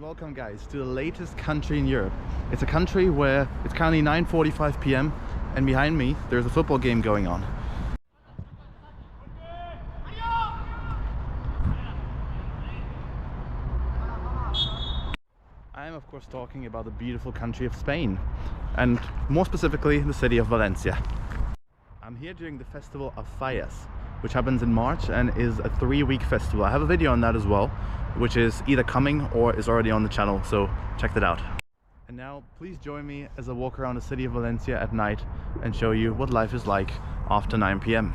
welcome guys to the latest country in Europe. It's a country where it's currently 9:45 p.m. and behind me there's a football game going on. I am of course talking about the beautiful country of Spain, and more specifically the city of Valencia. I'm here during the festival of Fallas, which happens in March and is a 3-week festival. I have a video on that as well, which is either coming or is already on the channel, so check that out. And now please join me as I walk around the city of Valencia at night and show you what life is like after 9 p.m.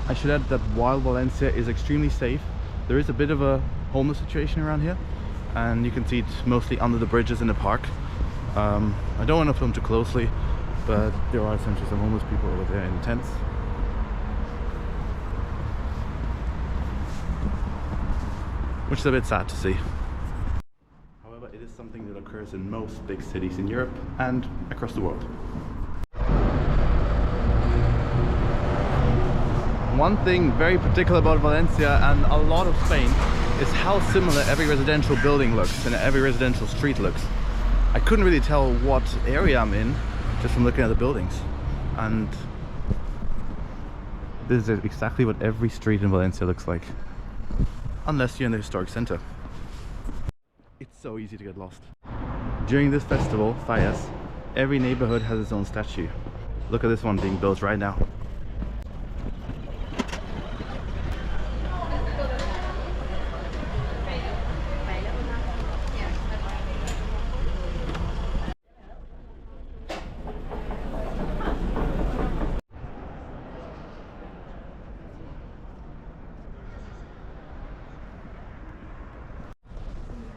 I should add that while Valencia is extremely safe, there is a bit of a homeless situation around here, and you can see it mostly under the bridges in the park. I don't want to film too closely, but there are essentially some homeless people over there in tents. Which is a bit sad to see. However, it is something that occurs in most big cities in Europe and across the world. One thing very particular about Valencia and a lot of Spain is how similar every residential building looks and every residential street looks. I couldn't really tell what area I'm in just from looking at the buildings, and this is exactly what every street in Valencia looks like, unless you're in the historic center. It's so easy to get lost. During this festival, Fallas, every neighborhood has its own statue. Look at this one being built right now.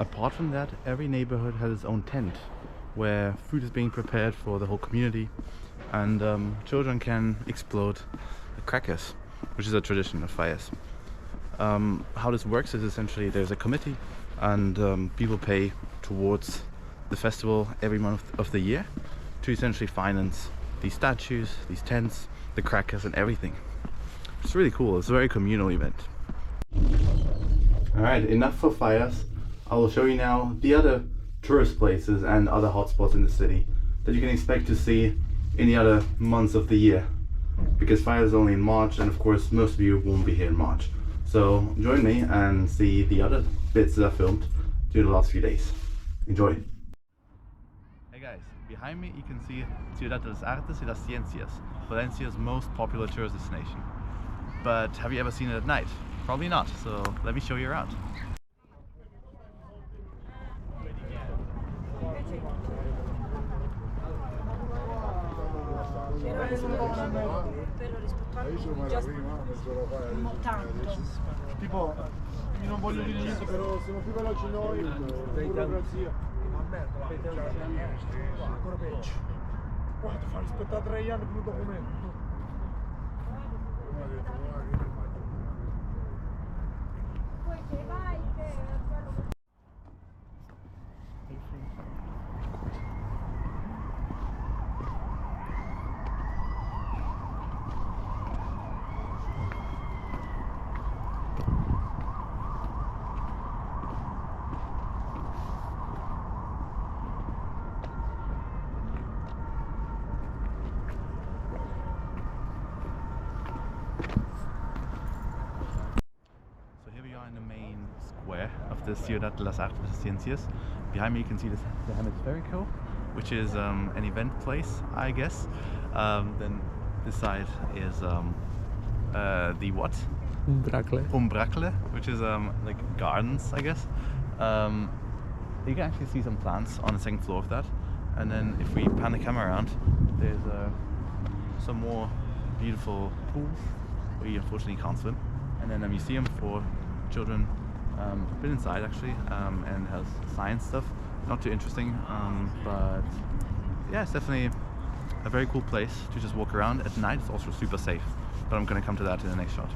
Apart from that, every neighborhood has its own tent where food is being prepared for the whole community, and children can explode the crackers, which is a tradition of Fallas. How this works is essentially there's a committee, and people pay towards the festival every month of the year to essentially finance these statues, these tents, the crackers and everything. It's really cool. It's a very communal event. Alright, enough for Fallas. I will show you now the other tourist places and other hotspots in the city that you can expect to see in the other months of the year, because Fallas is only in March, and of course most of you won't be here in March. So join me and see the other bits that I filmed during the last few days. Enjoy! Hey guys, behind me you can see Ciudad de las Artes y las Ciencias, Valencia's most popular tourist destination. But have you ever seen it at night? Probably not, so let me show you around. Tipo, io non voglio dire niente, però siamo più veloci noi, burocrazia. Ma merda, ancora peggio. Guarda, fa rispettare 3 anni per un documento. In the main square of the Ciudad de las Artes y Ciencias. Behind me you can see the Hemispherical, which is an event place, I guess. Then this side is the what? Umbracle, which is like gardens, I guess. You can actually see some plants on the second floor of that. And then if we pan the camera around, there's some more beautiful pools where you unfortunately can't swim. And then a museum for children. Been inside actually, and has science stuff. Not too interesting, but yeah, it's definitely a very cool place to just walk around. At night it's also super safe, but I'm going to come to that in the next shot.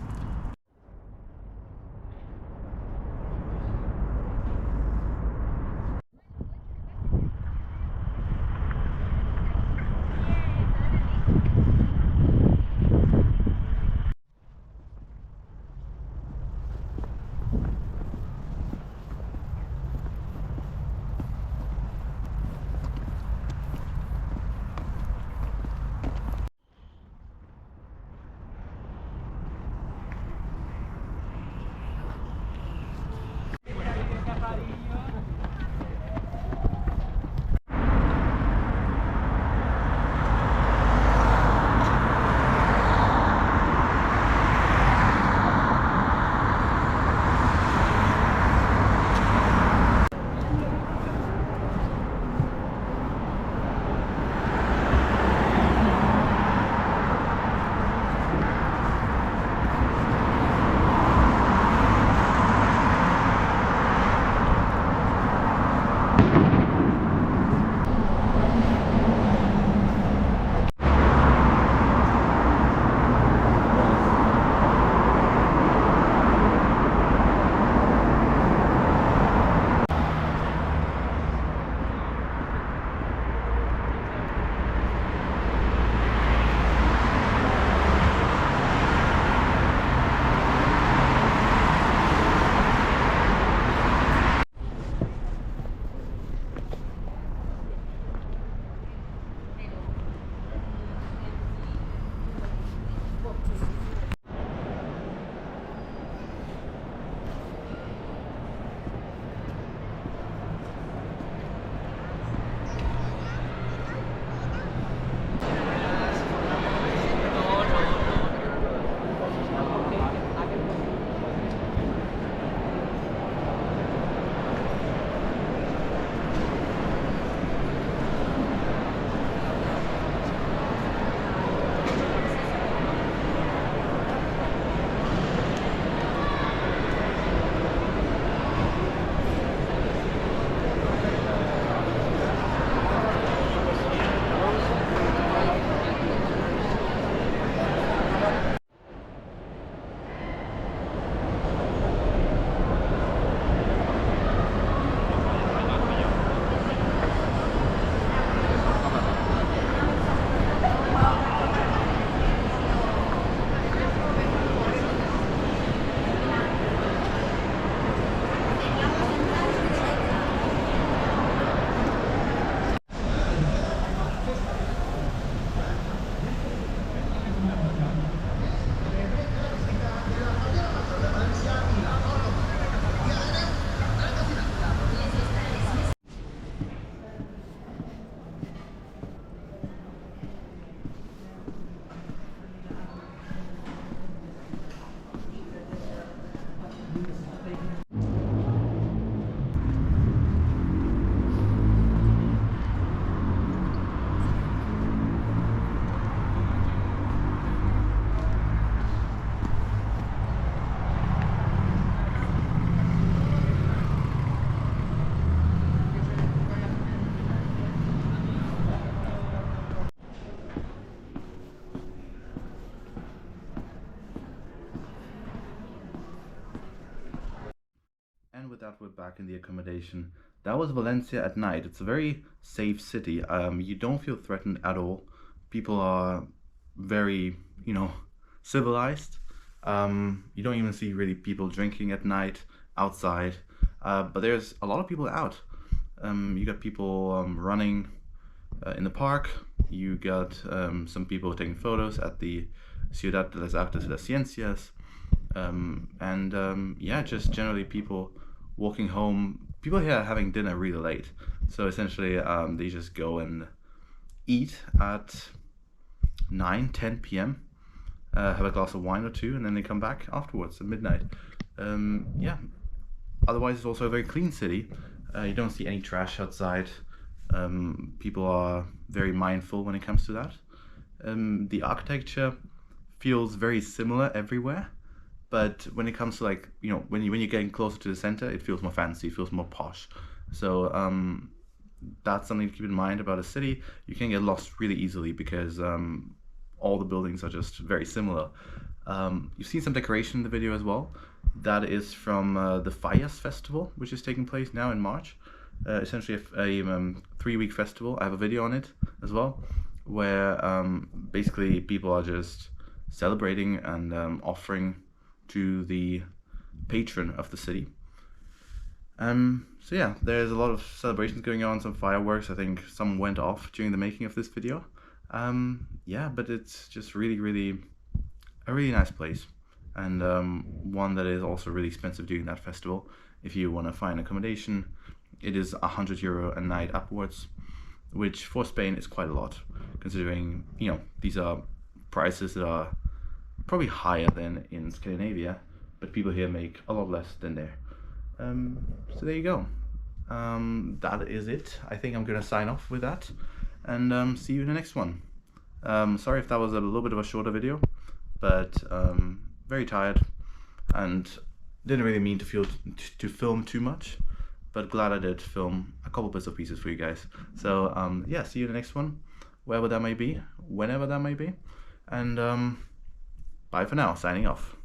we're back in the accommodation. That was Valencia at night. It's a very safe city. You don't feel threatened at all. People are very, civilized. You don't even see really people drinking at night outside. But there's a lot of people out. You got people running in the park. You got some people taking photos at the Ciudad de las Artes y las Ciencias. Just generally people walking home. People here are having dinner really late. So essentially they just go and eat at 9, 10 p.m. Have a glass of wine or two, and then they come back afterwards at midnight. Otherwise it's also a very clean city. You don't see any trash outside. People are very mindful when it comes to that. The architecture feels very similar everywhere, but when it comes to when you're getting closer to the center, it feels more fancy, it feels more posh. So that's something to keep in mind about a city. You can get lost really easily because all the buildings are just very similar. You've seen some decoration in the video as well. That is from the Fallas festival, which is taking place now in March. Essentially a 3-week festival. I have a video on it as well, where basically people are just celebrating and offering to the patron of the city. There's a lot of celebrations going on, some fireworks. I think some went off during the making of this video. But it's just really a really nice place, and one that is also really expensive during that festival. If you want to find accommodation, it is €100 a night upwards, which for Spain is quite a lot, considering these are prices that are probably higher than in Scandinavia, but people here make a lot less than there. So there you go. That is it. I think I'm gonna sign off with that, and see you in the next one. Sorry if that was a little bit of a shorter video, but very tired and didn't really mean to film too much, but glad I did film a couple bits of pieces for you guys. So see you in the next one, wherever that may be, whenever that may be, and bye for now, signing off.